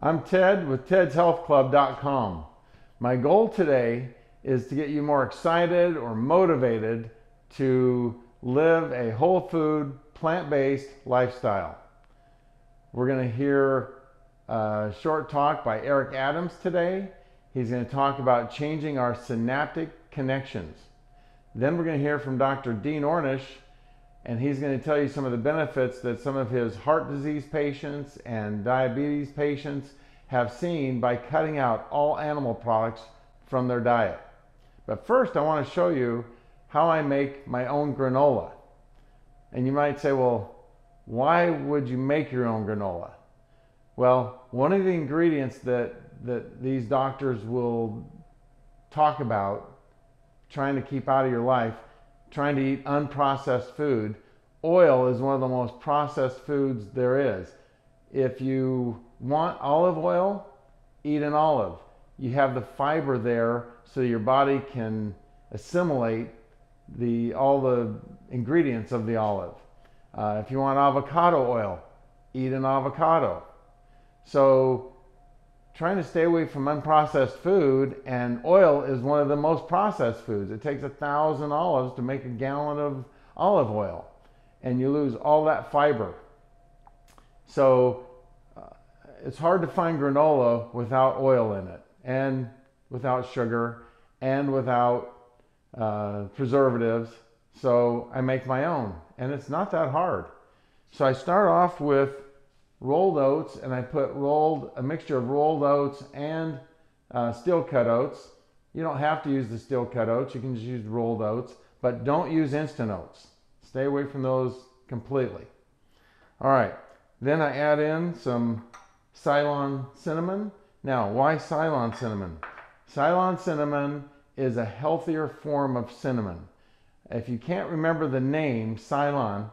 I'm Ted with tedshealthclub.com. My goal today is to get you more excited or motivated to live a whole food, plant-based lifestyle. We're going to hear a short talk by Eric Adams today. He's going to talk about changing our synaptic connections. Then we're going to hear from Dr. Dean Ornish, and he's going to tell you some of the benefits that some of his heart disease patients and diabetes patients have seen by cutting out all animal products from their diet. But first, I want to show you how I make my own granola. And you might say, well, why would you make your own granola? Well, one of the ingredients that these doctors will talk about trying to keep out of your life, trying to eat unprocessed food, oil is one of the most processed foods there is. If you want olive oil, eat an olive. You have the fiber there so your body can assimilate all the ingredients of the olive. If you want avocado oil, eat an avocado. So trying to stay away from unprocessed food, and oil is one of the most processed foods. It takes 1,000 olives to make a gallon of olive oil, and you lose all that fiber. So it's hard to find granola without oil in it, and without sugar, and without preservatives. So I make my own, and it's not that hard. So I start off with rolled oats, and I put a mixture of rolled oats and steel cut oats. You don't have to use the steel cut oats, you can just use rolled oats, but don't use instant oats. Stay away from those completely. All right, then I add in some Ceylon cinnamon. Now, why Ceylon cinnamon? Ceylon cinnamon is a healthier form of cinnamon. If you can't remember the name Ceylon,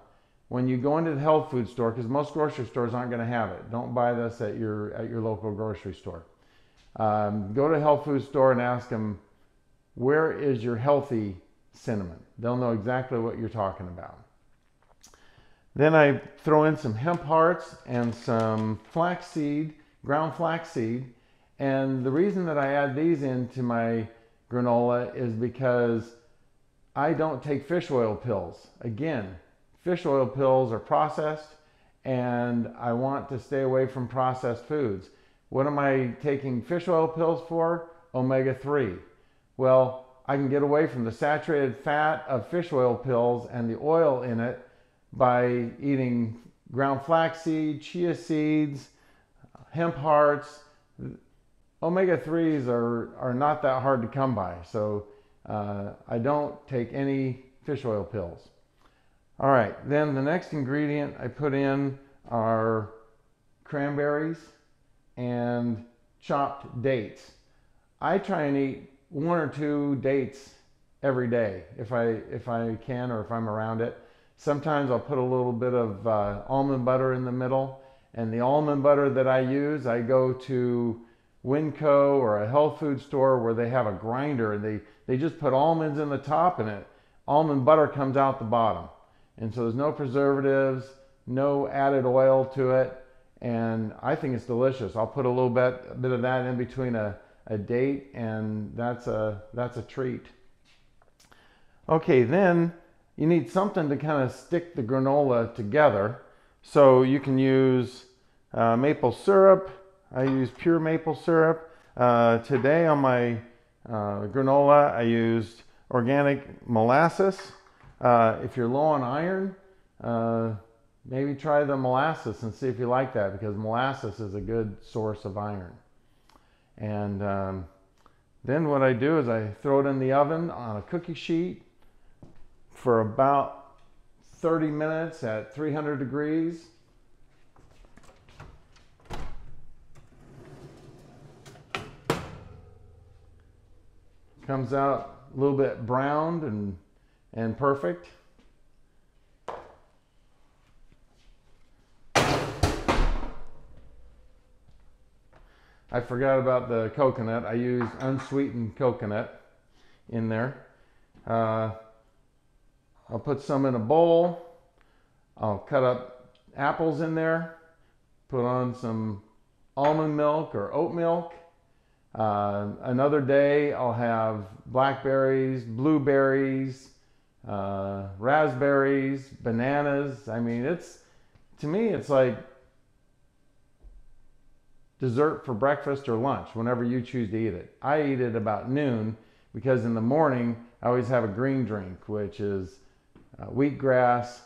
when you go into the health food store, because most grocery stores aren't going to have it, don't buy this at your local grocery store. Go to a health food store and ask them, where is your healthy cinnamon? They'll know exactly what you're talking about. Then I throw in some hemp hearts and some flaxseed, ground flaxseed. And the reason that I add these into my granola is because I don't take fish oil pills. Again, fish oil pills are processed, and I want to stay away from processed foods. What am I taking fish oil pills for? Omega-3. Well, I can get away from the saturated fat of fish oil pills and the oil in it by eating ground flaxseed, chia seeds, hemp hearts. Omega-3s are not that hard to come by, so I don't take any fish oil pills. All right, then the next ingredient I put in are cranberries and chopped dates. I try and eat 1 or 2 dates every day if I can, or if I'm around it. Sometimes I'll put a little bit of almond butter in the middle, and the almond butter that I use, I go to Winco or a health food store where they have a grinder, and they just put almonds in the top, and almond butter comes out the bottom. And so there's no preservatives, no added oil to it, and I think it's delicious. I'll put a bit of that in between a date, and that's a treat. Okay, then you need something to kind of stick the granola together. So you can use maple syrup. I use pure maple syrup. Today on my granola, I used organic molasses. If you're low on iron, maybe try the molasses and see if you like that, because molasses is a good source of iron. And then what I do is I throw it in the oven on a cookie sheet for about 30 minutes at 300 degrees. Comes out a little bit browned and perfect. I forgot about the coconut. I use unsweetened coconut in there. I'll put some in a bowl. I'll cut up apples in there, put on some almond milk or oat milk. Another day I'll have blackberries, blueberries, raspberries, bananas. I mean, to me, it's like dessert for breakfast or lunch, whenever you choose to eat it. I eat it about noon because in the morning I always have a green drink, which is wheatgrass,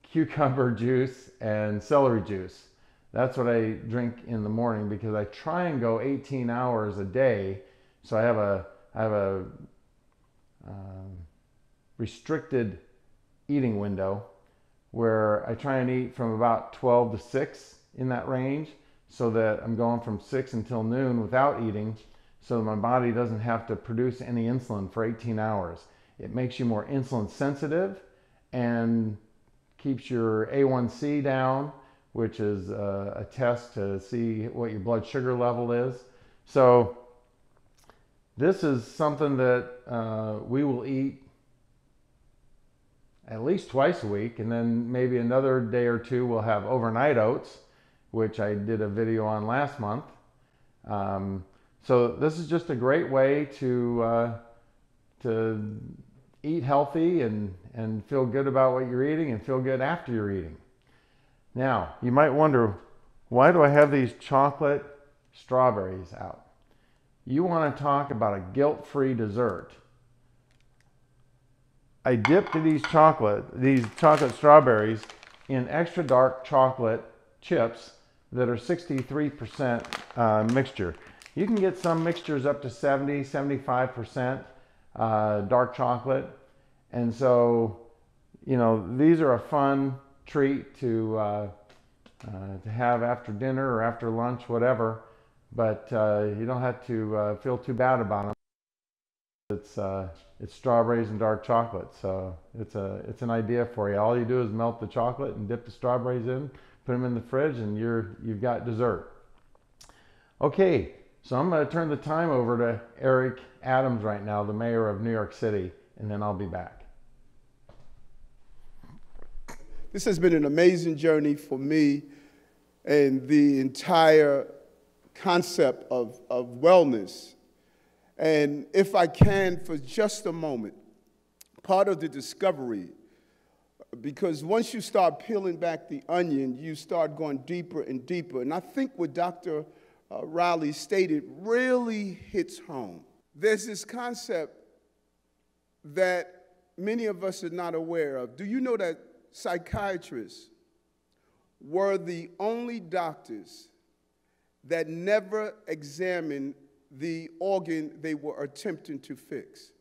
cucumber juice, and celery juice. That's what I drink in the morning because I try and go 18 hours a day. So I have a restricted eating window where I try and eat from about 12 to 6 in that range, so that I'm going from 6 until noon without eating, so that my body doesn't have to produce any insulin for 18 hours. It makes you more insulin sensitive and keeps your A1C down, which is a test to see what your blood sugar level is. So this is something that we will eat at least twice a week, and then maybe another day or two we'll have overnight oats, which I did a video on last month. So this is just a great way to eat healthy and feel good about what you're eating and feel good after you're eating. Now, you might wonder, why do I have these chocolate strawberries out? You want to talk about a guilt-free dessert. I dipped these chocolate strawberries in extra dark chocolate chips that are 63% mixture. You can get some mixtures up to 70, 75% dark chocolate. And so, you know, these are a fun treat to have after dinner or after lunch, whatever. But you don't have to feel too bad about them. It's strawberries and dark chocolate, so it's an idea for you. All you do is melt the chocolate and dip the strawberries in, put them in the fridge, and you've got dessert. Okay, so I'm going to turn the time over to Eric Adams right now, the mayor of New York City, and then I'll be back. This has been an amazing journey for me and the entire concept of wellness. And if I can, for just a moment, part of the discovery, because once you start peeling back the onion, you start going deeper and deeper. And I think what Dr. Riley stated really hits home. There's this concept that many of us are not aware of. Do you know that psychiatrists were the only doctors that never examined the organ they were attempting to fix?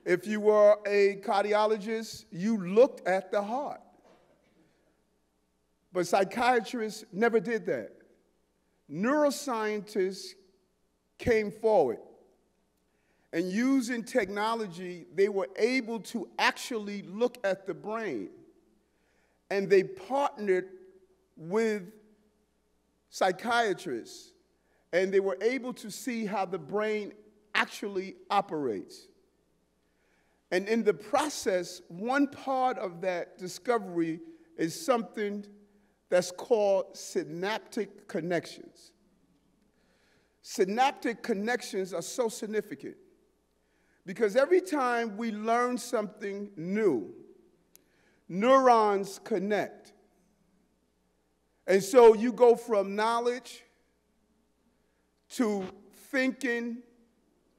If you were a cardiologist, you looked at the heart. But psychiatrists never did that. Neuroscientists came forward, and using technology, they were able to actually look at the brain, and they partnered with psychiatrists, and they were able to see how the brain actually operates. And in the process, one part of that discovery is something that's called synaptic connections. Synaptic connections are so significant because every time we learn something new, neurons connect. And so you go from knowledge to thinking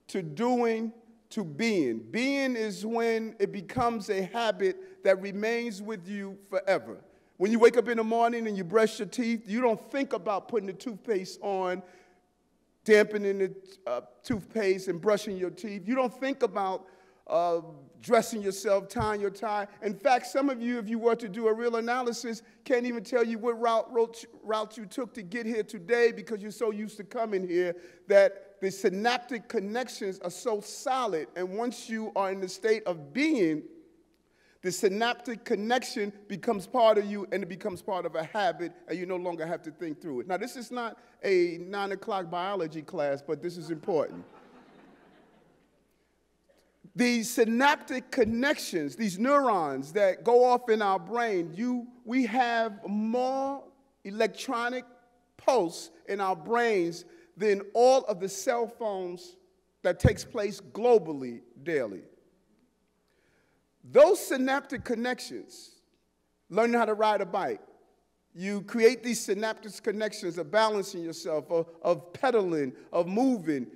to doing to being. Being is when it becomes a habit that remains with you forever. When you wake up in the morning and you brush your teeth, you don't think about putting the toothpaste on, dampening the toothpaste and brushing your teeth. You don't think about dressing yourself, tying your tie. In fact, some of you, if you were to do a real analysis, can't even tell you what route you took to get here today because you're so used to coming here that the synaptic connections are so solid. And once you are in the state of being, the synaptic connection becomes part of you and it becomes part of a habit and you no longer have to think through it. Now, this is not a 9 o'clock biology class, but this is important. These synaptic connections, these neurons that go off in our brain, we have more electronic pulse in our brains than all of the cell phones that takes place globally daily. Those synaptic connections, learning how to ride a bike, you create these synaptic connections of balancing yourself, of pedaling, of moving.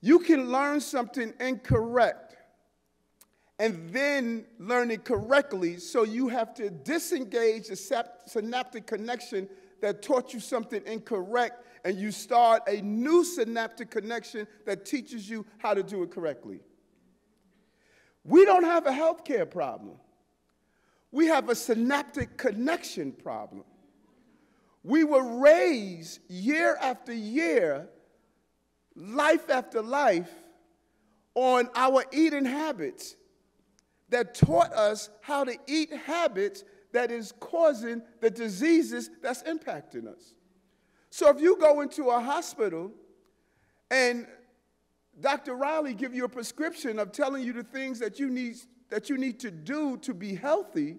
You can learn something incorrect and then learn it correctly, so you have to disengage the synaptic connection that taught you something incorrect, and you start a new synaptic connection that teaches you how to do it correctly. We don't have a healthcare problem. We have a synaptic connection problem. We were raised year after year, life after life, on our eating habits that taught us how to eat habits that is causing the diseases that's impacting us. So if you go into a hospital and Dr. Riley give you a prescription of telling you the things that you need to do to be healthy,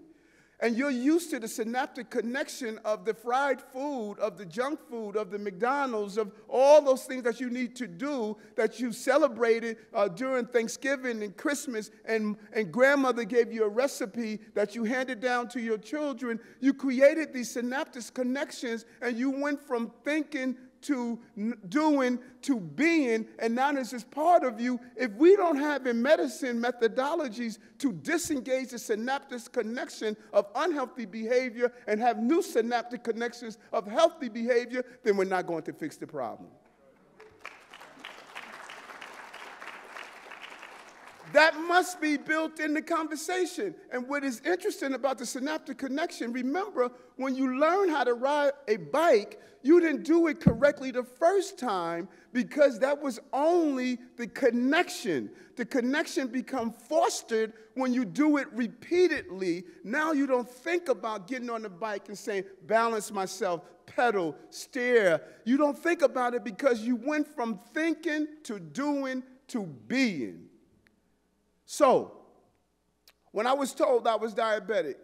and you're used to the synaptic connection of the fried food, of the junk food, of the McDonald's, of all those things that you need to do, that you celebrated during Thanksgiving and Christmas, and grandmother gave you a recipe that you handed down to your children, you created these synaptic connections, and you went from thinking to doing to being, and now this is part of you. If we don't have in medicine methodologies to disengage the synaptic connection of unhealthy behavior and have new synaptic connections of healthy behavior, then we're not going to fix the problem. That must be built in the conversation. And what is interesting about the synaptic connection, remember, when you learn how to ride a bike, you didn't do it correctly the first time because that was only the connection. The connection becomes fostered when you do it repeatedly. Now you don't think about getting on the bike and saying, balance myself, pedal, steer. You don't think about it because you went from thinking to doing to being. So, when I was told I was diabetic,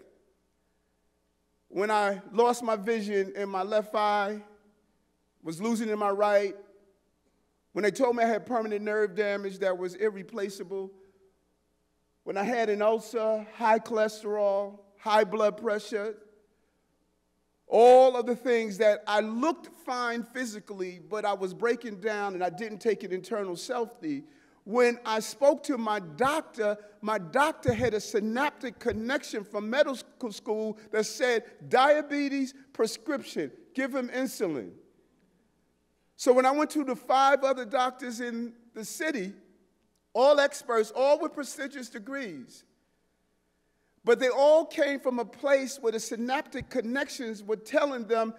when I lost my vision in my left eye, was losing in my right, when they told me I had permanent nerve damage that was irreplaceable, when I had an ulcer, high cholesterol, high blood pressure, all of the things that I looked fine physically, but I was breaking down and I didn't take an internal self-D. When I spoke to my doctor had a synaptic connection from medical school that said, diabetes, prescription, give him insulin. So when I went to the 5 other doctors in the city, all experts, all with prestigious degrees, but they all came from a place where the synaptic connections were telling them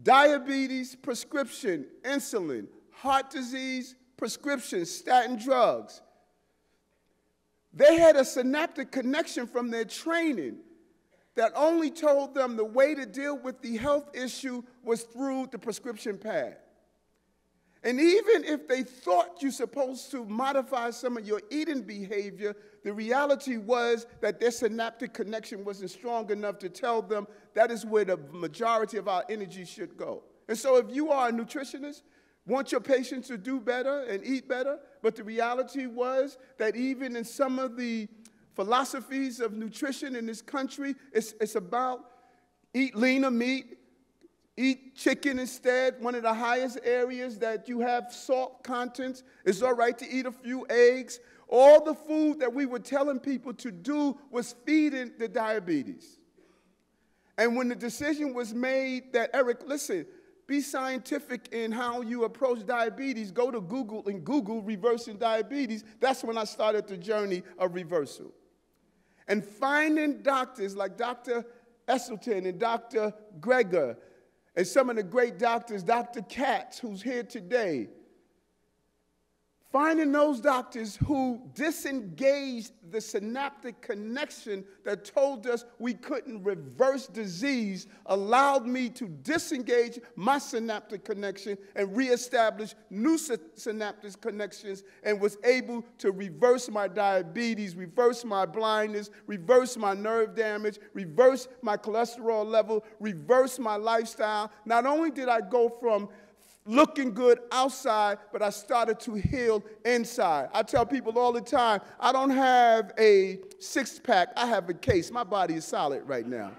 diabetes, prescription, insulin, heart disease, prescription, statin drugs. They had a synaptic connection from their training that only told them the way to deal with the health issue was through the prescription pad. And even if they thought you're supposed to modify some of your eating behavior, the reality was that their synaptic connection wasn't strong enough to tell them that is where the majority of our energy should go. And so if you are a nutritionist, want your patients to do better and eat better, but the reality was that even in some of the philosophies of nutrition in this country, it's about eat leaner meat, eat chicken instead. One of the highest areas that you have salt contents, it's all right to eat a few eggs. All the food that we were telling people to do was feeding the diabetes. And when the decision was made that, Eric, listen, be scientific in how you approach diabetes. Go to Google and Google reversing diabetes. That's when I started the journey of reversal. And finding doctors like Dr. Esselton and Dr. Greger and some of the great doctors, Dr. Katz, who's here today, Finding those doctors who disengaged the synaptic connection that told us we couldn't reverse disease allowed me to disengage my synaptic connection and reestablish new synaptic connections, and was able to reverse my diabetes, reverse my blindness, reverse my nerve damage, reverse my cholesterol level, reverse my lifestyle. Not only did I go from looking good outside, but I started to heal inside. I tell people all the time, I don't have a six-pack, I have a case. My body is solid right now.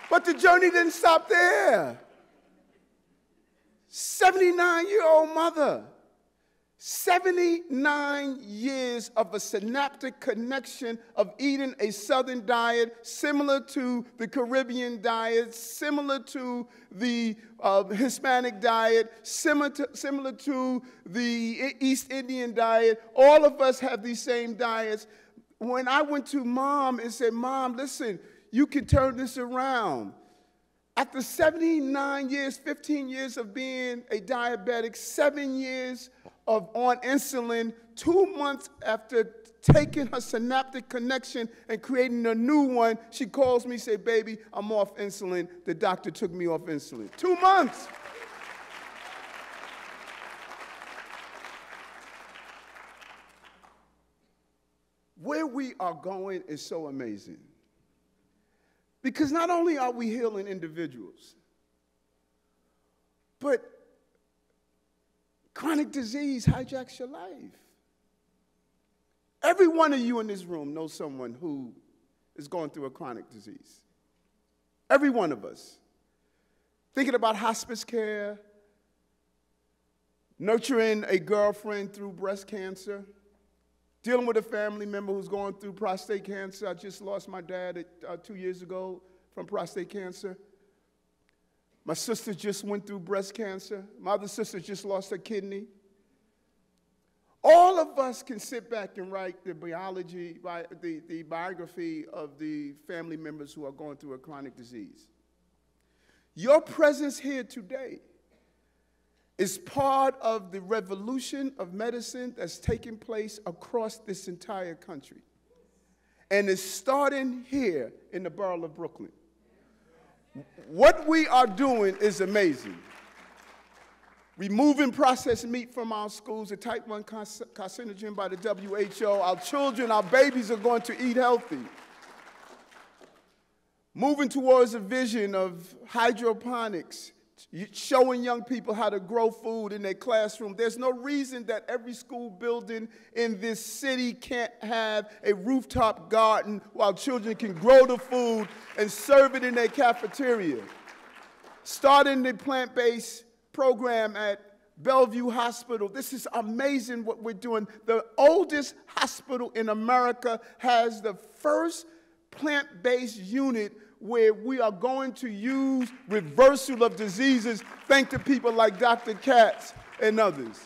But the journey didn't stop there. 79-year-old mother. 79 years of a synaptic connection of eating a Southern diet similar to the Caribbean diet, similar to the Hispanic diet, similar to the East Indian diet. All of us have these same diets. When I went to Mom and said, Mom, listen, you can turn this around. After 79 years, 15 years of being a diabetic, 7 years on insulin, 2 months after taking her synaptic connection and creating a new one, she calls me and says, baby, I'm off insulin. The doctor took me off insulin. 2 months. Where we are going is so amazing. Because not only are we healing individuals, but chronic disease hijacks your life. Every one of you in this room knows someone who is going through a chronic disease. Every one of us. Thinking about hospice care, nurturing a girlfriend through breast cancer, dealing with a family member who's going through prostate cancer. I just lost my dad 2 years ago from prostate cancer. My sister just went through breast cancer. My other sister just lost her kidney. All of us can sit back and write the biography of the family members who are going through a chronic disease. Your presence here today is part of the revolution of medicine that's taking place across this entire country. And it's starting here in the borough of Brooklyn. What we are doing is amazing. Removing processed meat from our schools, a type 1 carcinogen by the WHO. Our children, our babies are going to eat healthy. Moving towards a vision of hydroponics, showing young people how to grow food in their classroom. There's no reason that every school building in this city can't have a rooftop garden while children can grow the food and serve it in their cafeteria. Starting the plant-based program at Bellevue Hospital. This is amazing what we're doing. The oldest hospital in America has the first plant-based unit where we are going to use reversal of diseases thanks to people like Dr. Katz and others.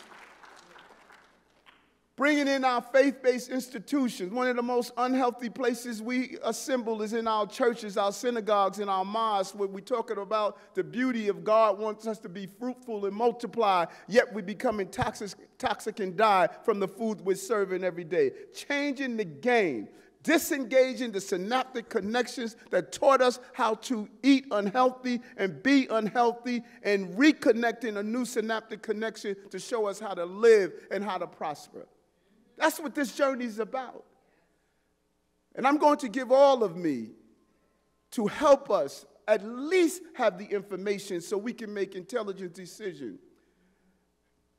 Bringing in our faith-based institutions. One of the most unhealthy places we assemble is in our churches, our synagogues, and our mosques, where we're talking about the beauty of God wants us to be fruitful and multiply, yet we're becoming toxic and die from the food we're serving every day. Changing the game. Disengaging the synaptic connections that taught us how to eat unhealthy and be unhealthy, and reconnecting a new synaptic connection to show us how to live and how to prosper. That's what this journey is about. And I'm going to give all of me to help us at least have the information so we can make intelligent decisions.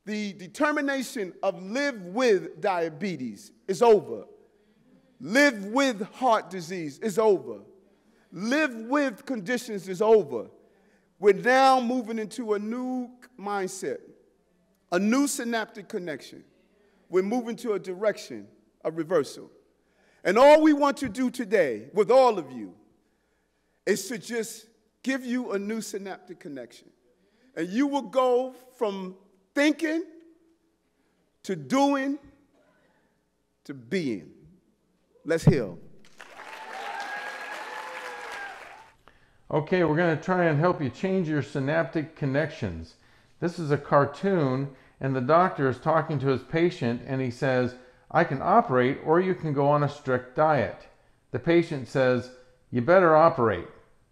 The determination of live with diabetes is over. Live with heart disease is over. Live with conditions is over. We're now moving into a new mindset, a new synaptic connection. We're moving to a direction of reversal. And all we want to do today with all of you is to just give you a new synaptic connection. And you will go from thinking to doing to being. Let's heal. Okay, we're going to try and help you change your synaptic connections. This is a cartoon, and the doctor is talking to his patient, and he says, I can operate, or you can go on a strict diet. The patient says, you better operate.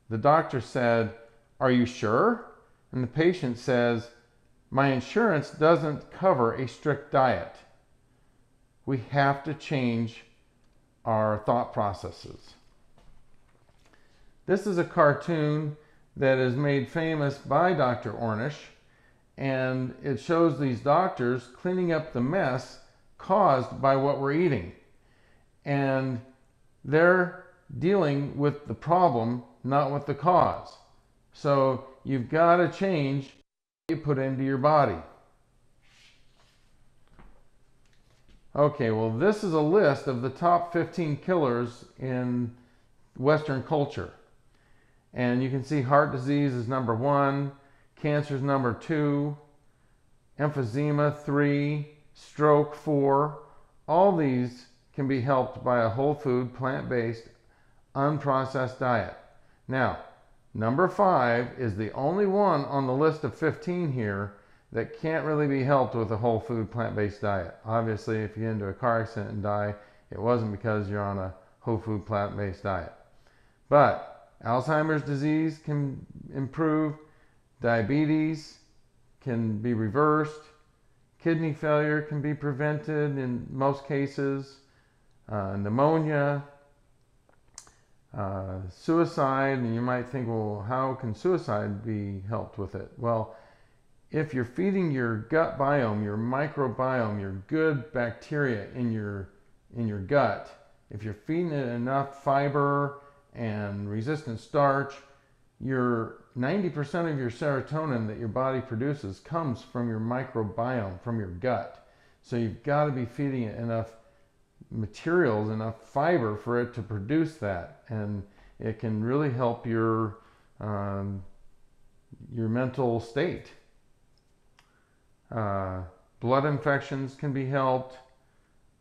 The doctor said, are you sure? And the patient says, my insurance doesn't cover a strict diet. We have to change our thought processes. This is a cartoon that is made famous by Dr. Ornish, and it shows these doctors cleaning up the mess caused by what we're eating. And they're dealing with the problem, not with the cause. So you've got to change what you put into your body. Okay, well, this is a list of the top 15 killers in Western culture. And you can see heart disease is number 1, cancer is number 2, emphysema 3, stroke 4. All these can be helped by a whole food, plant-based, unprocessed diet. Now, number 5 is the only one on the list of 15 here that can't really be helped with a whole food, plant-based diet. Obviously, if you get into a car accident and die, it wasn't because you're on a whole food, plant-based diet. But Alzheimer's disease can improve, diabetes can be reversed, kidney failure can be prevented in most cases, pneumonia, suicide. And you might think, well, how can suicide be helped with it? Well, if you're feeding your gut biome, your microbiome, your good bacteria in your gut, if you're feeding it enough fiber and resistant starch, your 90% of your serotonin that your body produces comes from your microbiome, from your gut. So you've got to be feeding it enough materials, enough fiber for it to produce that, and it can really help your mental state. Blood infections can be helped,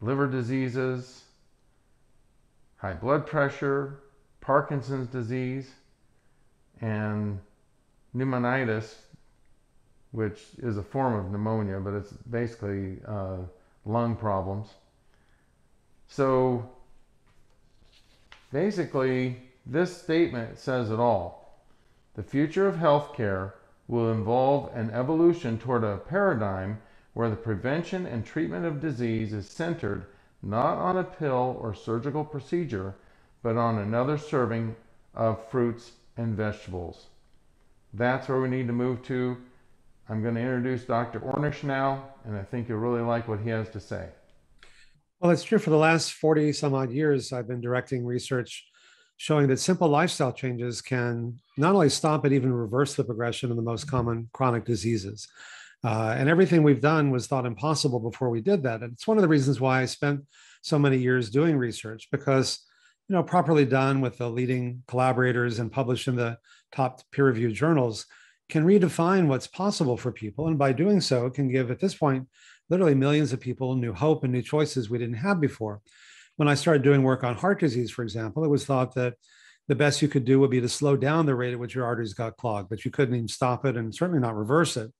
liver diseases, high blood pressure, Parkinson's disease, and pneumonitis, which is a form of pneumonia, but it's basically lung problems. So basically, this statement says it all. The future of healthcare will involve an evolution toward a paradigm where the prevention and treatment of disease is centered not on a pill or surgical procedure, but on another serving of fruits and vegetables. That's where we need to move to. I'm going to introduce Dr. Ornish now, and I think you'll really like what he has to say. Well, it's true. For the last 40 some odd years, I've been directing research showing that simple lifestyle changes can not only stop but even reverse the progression of the most common chronic diseases. And everything we've done was thought impossible before we did that. And it's one of the reasons why I spent so many years doing research, because, properly done with the leading collaborators and published in the top peer-reviewed journals, can redefine what's possible for people. And by doing so, it can give, at this point, literally millions of people new hope and new choices we didn't have before. When I started doing work on heart disease, for example, it was thought that the best you could do would be to slow down the rate at which your arteries got clogged, but you couldn't even stop it and certainly not reverse it.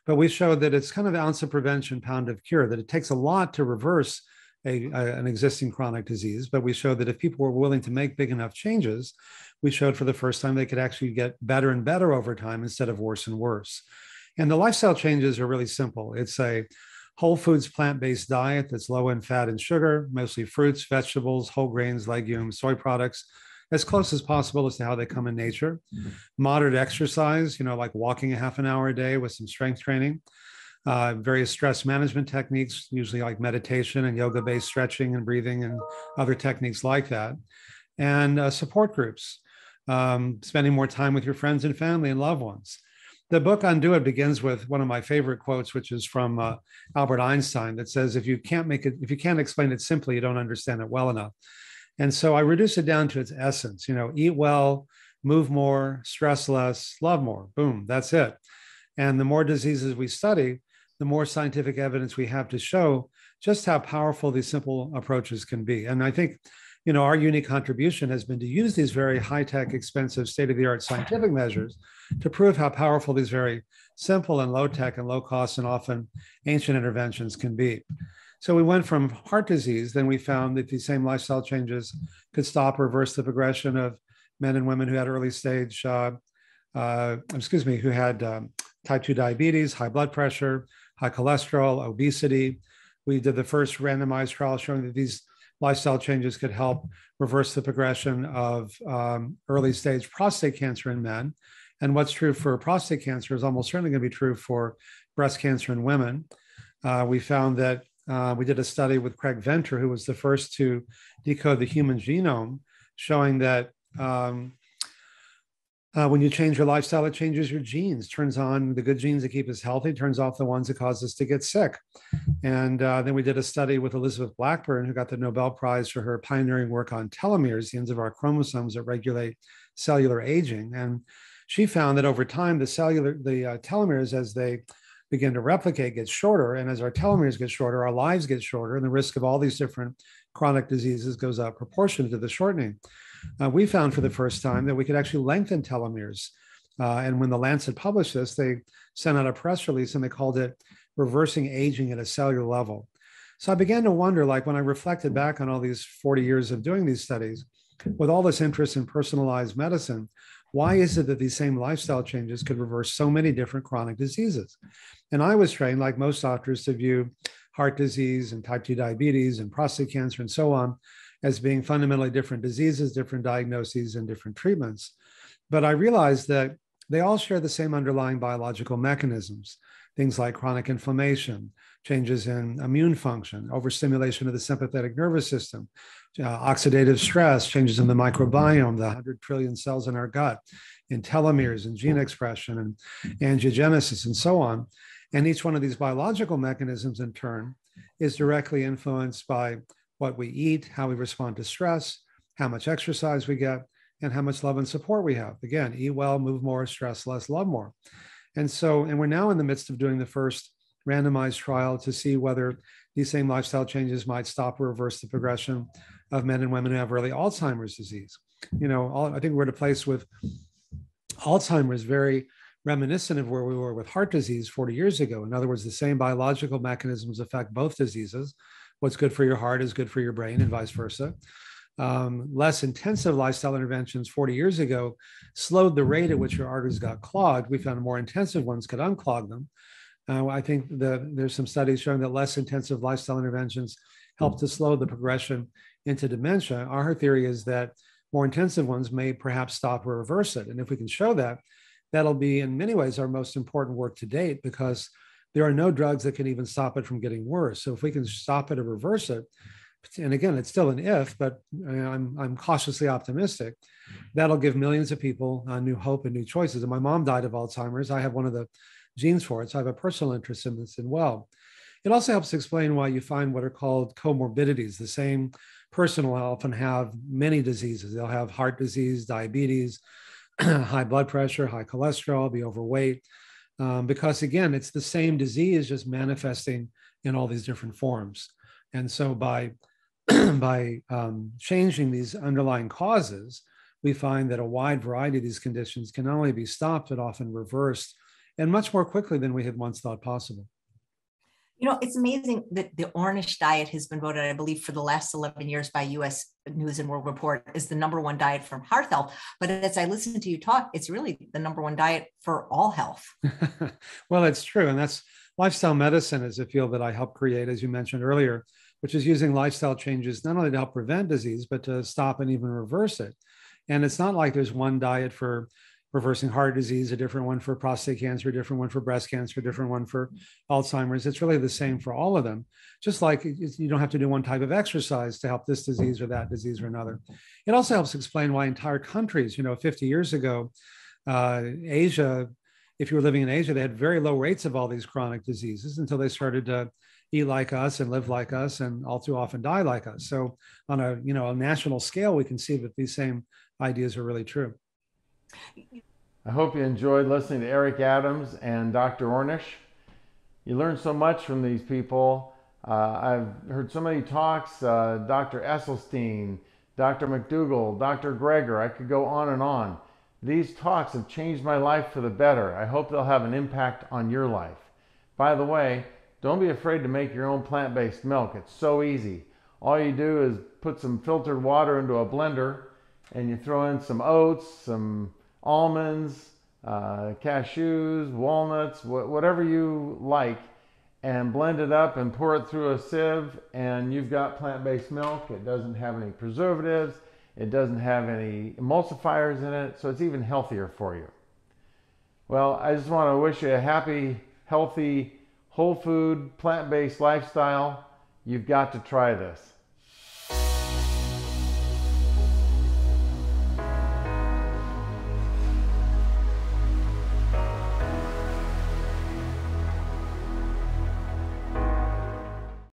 But we showed that it's kind of ounce of prevention, pound of cure, that it takes a lot to reverse an existing chronic disease. But we showed that if people were willing to make big enough changes, we showed for the first time they could actually get better and better over time instead of worse and worse. And the lifestyle changes are really simple. It's a whole foods, plant-based diet that's low in fat and sugar, mostly fruits, vegetables, whole grains, legumes, soy products, as close as possible as to how they come in nature. Moderate exercise, like walking a half an hour a day with some strength training. Various stress management techniques, usually like meditation and yoga-based stretching and breathing and other techniques like that. And support groups, spending more time with your friends and family and loved ones. The book Undo It begins with one of my favorite quotes, which is from Albert Einstein, that says, if you can't explain it simply, you don't understand it well enough. And so I reduce it down to its essence, eat well, move more, stress less, love more. Boom, that's it. And the more diseases we study, the more scientific evidence we have to show just how powerful these simple approaches can be. And I think our unique contribution has been to use these very high-tech, expensive, state-of-the-art scientific measures to prove how powerful these very simple and low-tech and low-cost and often ancient interventions can be. So we went from heart disease, then we found that these same lifestyle changes could stop or reverse the progression of men and women who had early stage, who had type 2 diabetes, high blood pressure, high cholesterol, obesity. We did the first randomized trial showing that these lifestyle changes could help reverse the progression of early stage prostate cancer in men. And what's true for prostate cancer is almost certainly going to be true for breast cancer in women. We found that we did a study with Craig Venter, who was the first to decode the human genome, showing that when you change your lifestyle, it changes your genes, turns on the good genes that keep us healthy, turns off the ones that cause us to get sick. And then we did a study with Elizabeth Blackburn, who got the Nobel Prize for her pioneering work on telomeres, the ends of our chromosomes that regulate cellular aging. And she found that over time, the telomeres, as they begin to replicate, get shorter. And as our telomeres get shorter, our lives get shorter, and the risk of all these different chronic diseases goes up proportionate to the shortening. We found for the first time that we could actually lengthen telomeres. And when the Lancet published this, they sent out a press release and they called it reversing aging at a cellular level. So I began to wonder, like when I reflected back on all these 40 years of doing these studies, with all this interest in personalized medicine, why is it that these same lifestyle changes could reverse so many different chronic diseases? And I was trained, like most doctors, to view heart disease and type 2 diabetes and prostate cancer and so on as being fundamentally different diseases, different diagnoses, and different treatments. But I realized that they all share the same underlying biological mechanisms, things like chronic inflammation, changes in immune function, overstimulation of the sympathetic nervous system, oxidative stress, changes in the microbiome, the 100 trillion cells in our gut, in telomeres and gene expression and angiogenesis and so on. And each one of these biological mechanisms in turn is directly influenced by what we eat, how we respond to stress, how much exercise we get, and how much love and support we have. Again, eat well, move more, stress less, love more. And we're now in the midst of doing the first randomized trial to see whether these same lifestyle changes might stop or reverse the progression of men and women who have early Alzheimer's disease. I think we're at a place with Alzheimer's very reminiscent of where we were with heart disease 40 years ago. In other words, the same biological mechanisms affect both diseases. What's good for your heart is good for your brain and vice versa. Less intensive lifestyle interventions 40 years ago slowed the rate at which your arteries got clogged. We found more intensive ones could unclog them. I think there's some studies showing that less intensive lifestyle interventions help to slow the progression into dementia. Our theory is that more intensive ones may perhaps stop or reverse it. And if we can show that, that'll be in many ways our most important work to date, because there are no drugs that can even stop it from getting worse. So if we can stop it or reverse it, and again, it's still an if, but I'm cautiously optimistic, that'll give millions of people new hope and new choices. And my mom died of Alzheimer's. I have one of the genes for it, so I have a personal interest in this as well. It also helps explain why you find what are called comorbidities. The same person will often have many diseases. They'll have heart disease, diabetes, high blood pressure, high cholesterol, be overweight, because again, it's the same disease just manifesting in all these different forms. And so by changing these underlying causes, we find that a wide variety of these conditions can not only be stopped, but often reversed, and much more quickly than we had once thought possible. It's amazing that the Ornish diet has been voted, I believe, for the last 11 years by U.S. News and World Report as the #1 diet for heart health. But as I listen to you talk, it's really the #1 diet for all health. Well, it's true. And that's lifestyle medicine is a field that I helped create, as you mentioned earlier, which is using lifestyle changes not only to help prevent disease, but to stop and even reverse it. And it's not like there's one diet for reversing heart disease, a different one for prostate cancer, a different one for breast cancer, a different one for Alzheimer's. It's really the same for all of them. Just like you don't have to do one type of exercise to help this disease or that disease or another. It also helps explain why entire countries, 50 years ago, Asia, if you were living in Asia, they had very low rates of all these chronic diseases until they started to eat like us and live like us and all too often die like us. So on a national scale, we can see that these same ideas are really true. I hope you enjoyed listening to Eric Adams and Dr. Ornish. You learned so much from these people. I've heard so many talks, Dr. Esselstyn, Dr. McDougall, Dr. Greger, I could go on and on. These talks have changed my life for the better. I hope they'll have an impact on your life. By the way, don't be afraid to make your own plant-based milk. It's so easy. All you do is put some filtered water into a blender and you throw in some oats, some almonds, cashews, walnuts, whatever you like, and blend it up and pour it through a sieve, and you've got plant-based milk. It doesn't have any preservatives. It doesn't have any emulsifiers in it, so it's even healthier for you. Well, I just want to wish you a happy, healthy, whole food, plant-based lifestyle. You've got to try this.